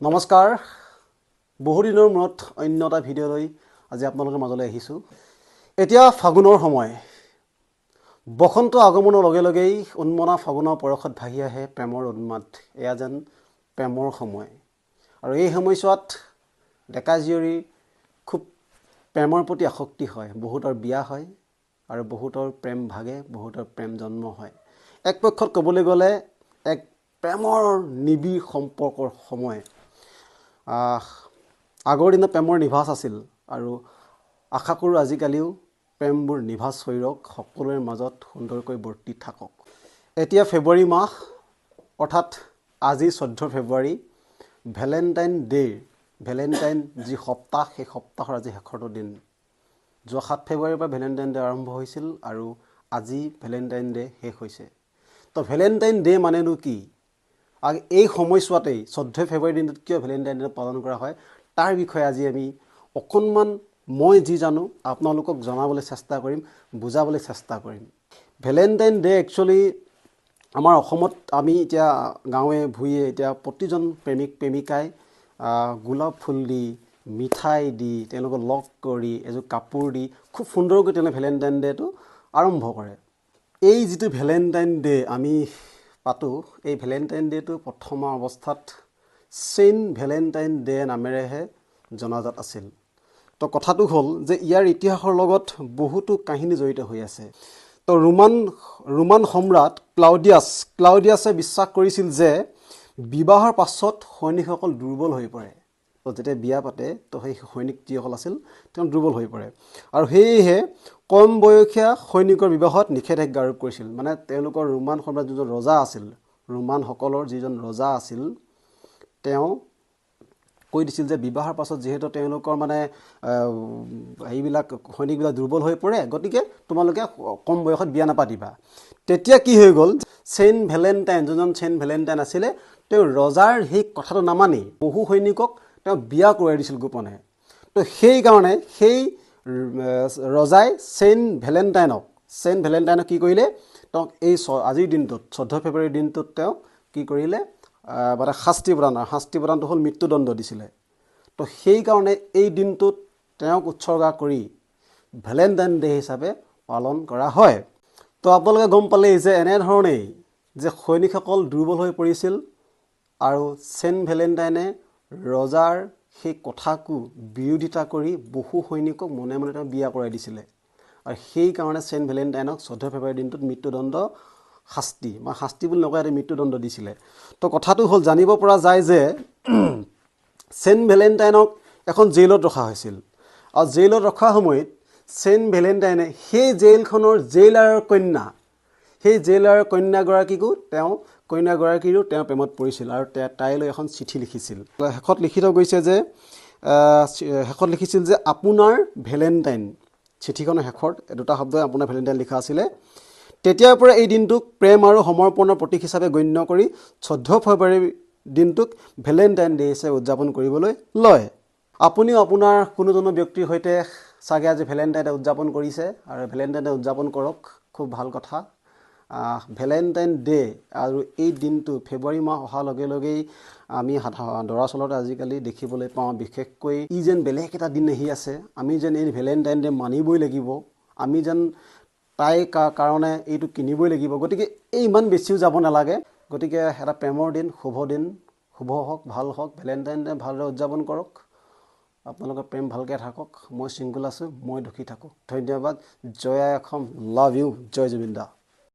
নমস্কাৰ বহুদিনৰ মূৰত অন্য এটা ভিডিঅ' লৈ আজি আপোনালোকৰ মাজলৈ আহিছোঁ। এতিয়া ফাগুনৰ সময়, বসন্ত আগমনৰ লগে লগেই উন্মনা ফাগুনৰ পৰশত ভাহি আহে প্ৰেমৰ উন্মাদ। এয়া যেন প্ৰেমৰ সময় আৰু এই সময়ছোৱাত ডেকা জীয়ৰী খুব প্ৰেমৰ প্ৰতি আসক্তি হয়। বহুতৰ বিয়া হয় আৰু বহুতৰ প্ৰেম ভাগে, বহুতৰ প্ৰেম জন্ম হয়। এক পক্ষত ক'বলৈ গ'লে এক প্ৰেমৰ নিবিড় সম্পৰ্কৰ সময়। আগৰ দিনত প্ৰেমৰ নিভাঁজ আছিল আৰু আশা কৰোঁ আজিকালিও প্ৰেমবোৰ নিভাঁজ হৈ ৰওক, সকলোৰে মাজত সুন্দৰকৈ বৰ্তি থাকক। এতিয়া ফেব্ৰুৱাৰী মাহ, অৰ্থাৎ আজি 14 ফেব্ৰুৱাৰী, ভেলেণ্টাইন যি সপ্তাহ, সেই সপ্তাহৰ আজি শেষৰটো দিন। যোৱা 7 ফেব্ৰুৱাৰীৰ পৰা ভেলেণ্টাইন ডে আৰম্ভ হৈছিল আৰু আজি ভেলেণ্টাইন ডে শেষ হৈছে। তো ভেলেণ্টাইন ডে মানেনো কি? এই সময়ছোৱাতেই 14 ফেব্ৰুৱাৰী দিনটোত কিয় ভেলেণ্টাইন ডে পালন কৰা হয় তাৰ বিষয়ে আজি আমি অকণমান মই যি জানো আপোনালোকক জনাবলৈ চেষ্টা কৰিম, বুজাবলৈ চেষ্টা কৰিম। ভেলেণ্টাইন ডে একচুৱেলি আমাৰ অসমত আমি এতিয়া গাঁৱে ভূঞে এতিয়া প্ৰতিজন প্ৰেমিক প্ৰেমিকাই গোলাপ ফুল দি, মিঠাই দি, তেওঁলোকক লগ কৰি, এযোৰ কাপোৰ দি খুব সুন্দৰকৈ তেওঁলোকে ভেলেণ্টাইন ডেটো আৰম্ভ কৰে। এই যিটো ভেলেণ্টাইন ডে আমি পাতোঁ, এই ভেলেণ্টাইন ডেটো প্ৰথম অৱস্থাত ছেইণ্ট ভেলেণ্টাইন ডে নামেৰেহে জনাজাত আছিল। তো কথাটো হ'ল যে ইয়াৰ ইতিহাসৰ লগত বহুতো কাহিনী জড়িত হৈ আছে। তো ৰোমান সম্ৰাট ক্লাউডিয়াছে বিশ্বাস কৰিছিল যে বিবাহৰ পাছত সৈনিকসকল দুৰ্বল হৈ পৰে। তো যেতিয়া বিয়া পাতে তো সেই সৈনিক যিসকল আছিল তেওঁ দুৰ্বল হৈ পৰে আৰু সেয়েহে কম বয়সীয়া সৈনিকৰ বিবাহত নিষেধাজ্ঞা আৰোপ কৰিছিল। মানে তেওঁলোকৰ ৰোমান সম্ৰাট যিজন ৰজা আছিল, ৰোমানসকলৰ যিজন ৰজা আছিল, তেওঁ কৈ দিছিল যে বিবাহৰ পাছত যিহেতু তেওঁলোকৰ এইবিলাক সৈনিকবিলাক দুৰ্বল হৈ পৰে, গতিকে তোমালোকে কম বয়সত বিয়া নাপাতিবা। তেতিয়া কি হৈ গ'ল, ছেইণ্ট ভেলেণ্টাইন আছিলে, তেওঁ ৰজাৰ সেই কথাটো নামানি বহু সৈনিকক তেওঁ বিয়া কৰোৱাই দিছিল গোপনে। তো সেইকাৰণে সেই ৰজাই ছেইণ্ট ভেলেণ্টাইনক কি কৰিলে, তেওঁক এই আজিৰ দিনটোত 14 ফেব্ৰুৱাৰীৰ দিনটোত তেওঁ কি কৰিলে, শাস্তি প্ৰদানটো হ'ল মৃত্যুদণ্ড দিছিলে। তো সেইকাৰণে এই দিনটোত তেওঁক উৎসৰ্গা কৰি ভেলেণ্টাইন ডে হিচাপে পালন কৰা হয়। তো আপোনালোকে গম পালেই যে এনেধৰণেই যে সৈনিকসকল দুৰ্বল হৈ পৰিছিল আৰু ছেইণ্ট ভেলেণ্টাইনে ৰজাৰ সেই কথাকো বিৰোধিতা কৰি বহু সৈনিকক মনে মনে তেওঁ বিয়া কৰাই দিছিলে। আৰু সেইকাৰণে ছেইণ্ট ভেলেণ্টাইনক 14 ফেব্ৰুৱাৰী দিনটোত মৃত্যুদণ্ড শাস্তি বুলি নকয়, এটা মৃত্যুদণ্ড দিছিলে। তো কথাটো হ'ল জানিব পৰা যায় যে ছেইণ্ট ভেলেণ্টাইনক এখন জেইলত ৰখা হৈছিল আৰু জেইলত ৰখাৰ সময়ত ছেইণ্ট ভেলেণ্টাইনে সেই জেইলখনৰ জেইলাৰৰ কন্যাগৰাকীৰো তেওঁ প্ৰেমত পৰিছিল আৰু তাইলৈ এখন চিঠি লিখিছিল। শেষত লিখিছিল যে আপোনাৰ ভেলেণ্টাইন। চিঠিখনৰ শেষত দুটা শব্দই আপোনাৰ ভেলেণ্টাইন লিখা আছিলে। তেতিয়াৰ পৰা এই দিনটোক প্ৰেম আৰু সমৰ্পণৰ প্ৰতীক হিচাপে গণ্য কৰি 14 ফেব্ৰুৱাৰী দিনটোক ভেলেণ্টাইন ডে হিচাপে উদযাপন কৰিবলৈ লয়। আপুনিও আপোনাৰ কোনোজনো ব্যক্তিৰ সৈতে চাগে আজি ভেলেণ্টাইন ডে উদযাপন কৰিছে আৰু ভেলেণ্টাইন ডে উদযাপন কৰক, খুব ভাল কথা। ভেলেণ্টাইন ডে আৰু এই দিনটো ফেব্ৰুৱাৰী মাহ অহাৰ লগে লগেই আমি দৰাচলতে আজিকালি দেখিবলৈ পাওঁ, বিশেষকৈ ই যেন বেলেগ এটা দিন আহি আছে, আমি যেন এই ভেলেণ্টাইন ডে মানিবই লাগিব, আমি যেন তাইৰ কাৰণে এইটো কিনিবই লাগিব। গতিকে এই ইমান বেছিও যাব নালাগে। গতিকে এটা প্ৰেমৰ দিন, শুভ হওক, ভাল হওক, ভেলেণ্টাইন ডে ভালদৰে উদযাপন কৰক। আপোনালোকৰ প্ৰেম ভালকৈ থাকক। মই ছিংগল আছোঁ, মই দুখী থাকোঁ। ধন্যবাদ। জয় আই অসম, লাভ ইউ, জয় জুবিন দা।